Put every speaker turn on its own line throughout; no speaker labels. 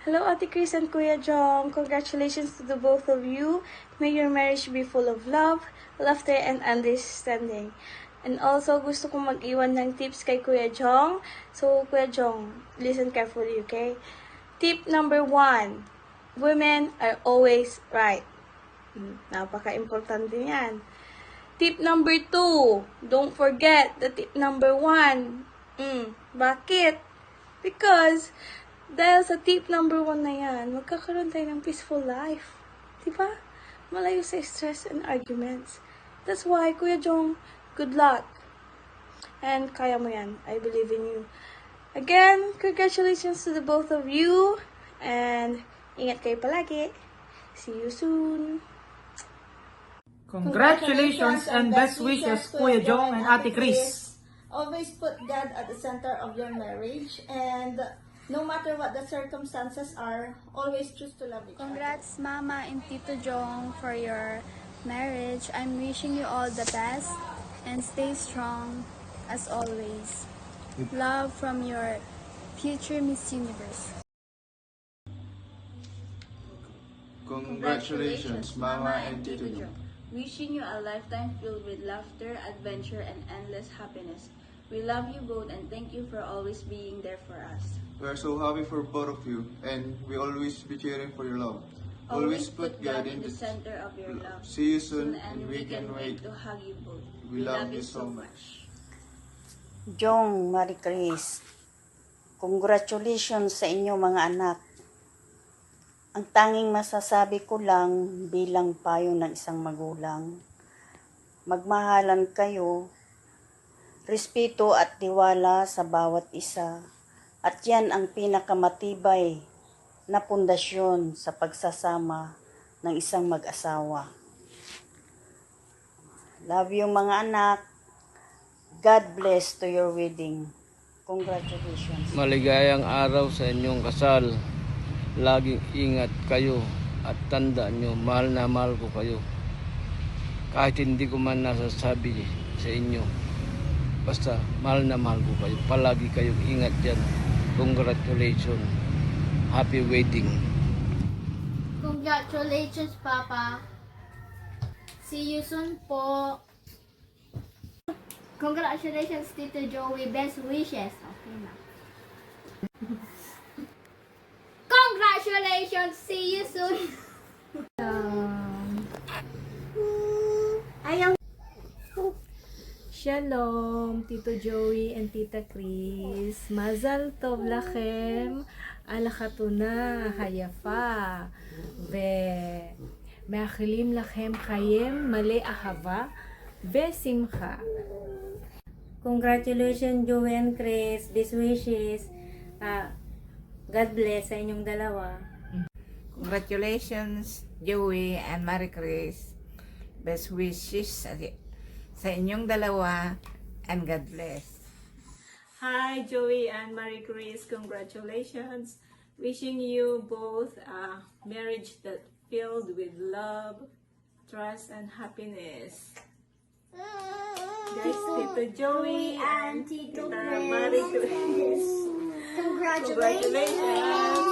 Hello, Ate Chris and Kuya Jong. Congratulations to the both of you. May your marriage be full of love, laughter, and understanding. And also, gusto kong mag-iwan ng tips kay Kuya Jong. So, Kuya Jong, listen carefully, okay? Tip number 1. Women are always right. Napaka-importante yan. Tip number 2. Don't forget the tip number 1. Bakit? Because dahil sa tip number 1 na yan, magkakaroon tayo ng peaceful life. Diba? Malayo sa stress and arguments. That's why, Kuya Jong, good luck. And kaya mo yan. I believe in you. Again, congratulations to the both of you. And ingat kayo palagi. See you soon.
Congratulations and best wishes, Kuya Jong and Ate Chris.
Always put God at the center of your marriage, and no matter what the circumstances are, always choose to love each other.
Congrats, Mama and Tito Jong, for your marriage. I'm wishing you all the best and stay strong as always. Love from your future Miss Universe.
Congratulations, Mama and Tito Jong.
Wishing you a lifetime filled with laughter, adventure, and endless happiness. We love you both and thank you for always being there for us.
We are so happy for both of you, and we always be cheering for your love.
Always put God in the center of your love.
See you soon,
and we can wait to hug you both.
We love you so much.
Jong, Marie Chris, congratulations sa inyo mga anak. Ang tanging masasabi ko lang bilang payo ng isang magulang, magmahalan kayo, respeto at tiwala sa bawat isa, at yan ang pinakamatibay na pundasyon sa pagsasama ng isang mag-asawa. Love you mga anak. God bless to your wedding. Congratulations.
Maligayang araw sa inyong kasal. Laging ingat kayo at tandaan nyo, mahal na mahal ko kayo. Kahit hindi ko man nasasabi sa inyo, basta mahal na mahal ko kayo. Palagi kayong ingat dyan. Congratulations. Happy wedding.
Congratulations, Papa. See you soon po. Congratulations, Tito Joey. Best wishes. Okay na. Congratulations! See you soon!
Shalom, Tito Joey and Tita Chris. Mazal tov lachem על החתונה היפה ומאחלים לכם חיים מלא אהבה ושמחה.
Congratulations, Joey and Chris. Best wishes. God bless sa inyong dalawa.
Congratulations, Joey and Marie Chris. Best wishes sa inyong dalawa and God bless.
Hi, Joey and Marie Chris. Congratulations. Wishing you both a marriage that filled with love, trust, and happiness. Guys, Tito Joey and Tita Marie Chris. Congratulations.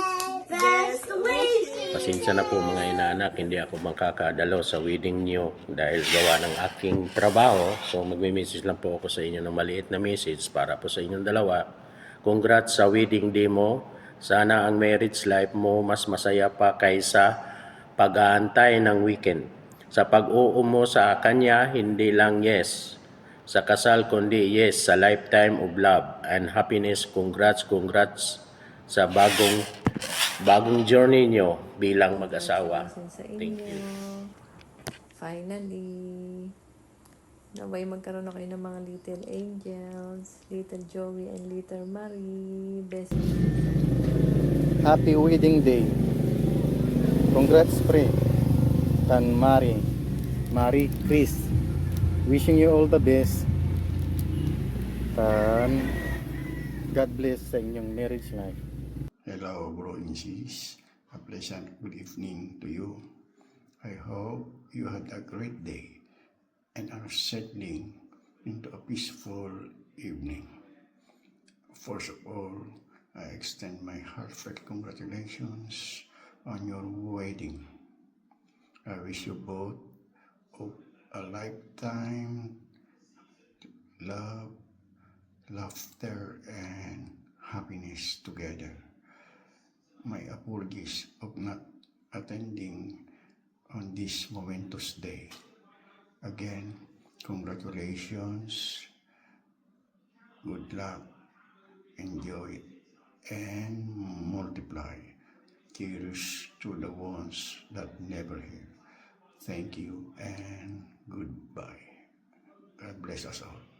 Best wishes.
Pasensya na po mga inaanak, hindi ako makakadalo sa wedding niyo dahil gawa ng aking trabaho. So magme-message lang po ako sa inyo ng maliit na message para po sa inyong dalawa. Congrats sa wedding day mo. Sana ang marriage life mo mas masaya pa kaysa pag-aantay ng weekend. Sa pag-oo mo sa kanya, hindi lang yes sa kasal kundi yes sa lifetime of love and happiness. Congrats sa bagong journey nyo bilang mag-asawa. Thank you.
Finally, naway magkaroon na kayo ng mga little angels, little Joey and little Marie. Best.
Happy wedding day. Congrats, pre. Tan Marie Chris. Wishing you all the best. Tan, God bless sa inyong marriage life.
Hello, bro and sis. A pleasant good evening to you. I hope you had a great day and are settling into a peaceful evening. First of all, I extend my heartfelt congratulations on your wedding. I wish you both of a lifetime love, laughter, and happiness together. My apologies of not attending on this momentous day. Again, congratulations, good luck, enjoy, and multiply. Cheers to the ones that never hear. Thank you and goodbye. God bless us all.